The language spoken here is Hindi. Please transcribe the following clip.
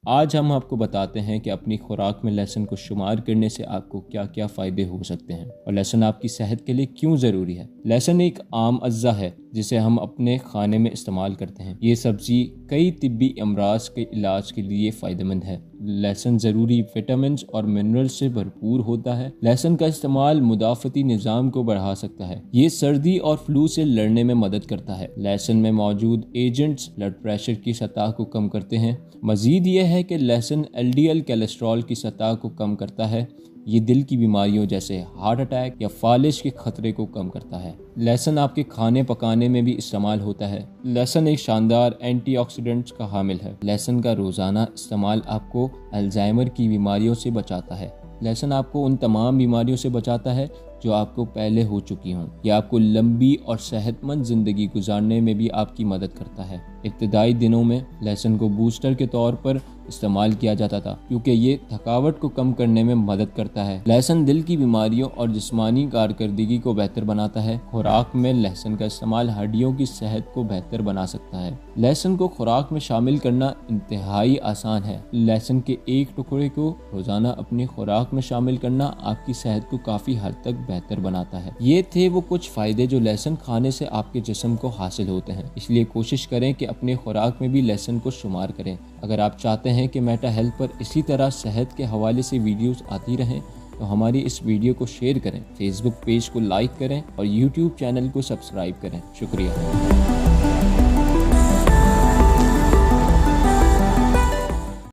आज हम आपको बताते हैं कि अपनी खुराक में लहसुन को शुमार करने से आपको क्या क्या फ़ायदे हो सकते हैं और लहसुन आपकी सेहत के लिए क्यों ज़रूरी है। लहसुन एक आम अज्जा है जिसे हम अपने खाने में इस्तेमाल करते हैं। ये सब्ज़ी कई तिब्बी अमराज के इलाज के लिए फ़ायदेमंद है। लहसुन ज़रूरी विटामिन और मिनरल्स से भरपूर होता है। लहसुन का इस्तेमाल मुदाफ़ती निज़ाम को बढ़ा सकता है। ये सर्दी और फ्लू से लड़ने में मदद करता है। लहसुन में मौजूद एजेंट्स ब्लड प्रेशर की सतह को कम करते हैं। मज़ीद यह है कि लहसुन एलडीएल कोलेस्ट्रॉल की सतह को कम करता है। ये दिल की बीमारियों जैसे हार्ट अटैक या फालिश के खतरे को कम करता है। लहसुन आपके खाने पकाने में भी इस्तेमाल होता है। लहसुन एक शानदार एंटीऑक्सीडेंट्स का हामिल है। लहसुन का रोज़ाना इस्तेमाल आपको अल्जाइमर की बीमारियों से बचाता है। लहसुन आपको उन तमाम बीमारियों से बचाता है जो आपको पहले हो चुकी हों। यह आपको लंबी और सेहतमंद ज़िंदगी गुजारने में भी आपकी मदद करता है। इब्तदाई दिनों में लहसुन को बूस्टर के तौर पर इस्तेमाल किया जाता था क्योंकि ये थकावट को कम करने में मदद करता है। लहसुन दिल की बीमारियों और जिस्मानी कारकर्दगी को बेहतर बनाता है। खुराक में लहसुन का इस्तेमाल हड्डियों की सेहत को बेहतर बना सकता है। लहसुन को खुराक में शामिल करना इंतहाई आसान है। लहसुन के एक टुकड़े को रोजाना अपनी खुराक में शामिल करना आपकी सेहत को काफ़ी हद तक बेहतर बनाता है। ये थे वो कुछ फ़ायदे जो लहसुन खाने से आपके जिस्म को हासिल होते हैं। इसलिए कोशिश करें कि अपने खुराक में भी लहसुन को शुमार करें। अगर आप चाहते हैं कि मेटा हेल्थ पर इसी तरह सेहत के हवाले से वीडियोस आती रहें तो हमारी इस वीडियो को शेयर करें, फेसबुक पेज को लाइक करें और यूट्यूब चैनल को सब्सक्राइब करें। शुक्रिया।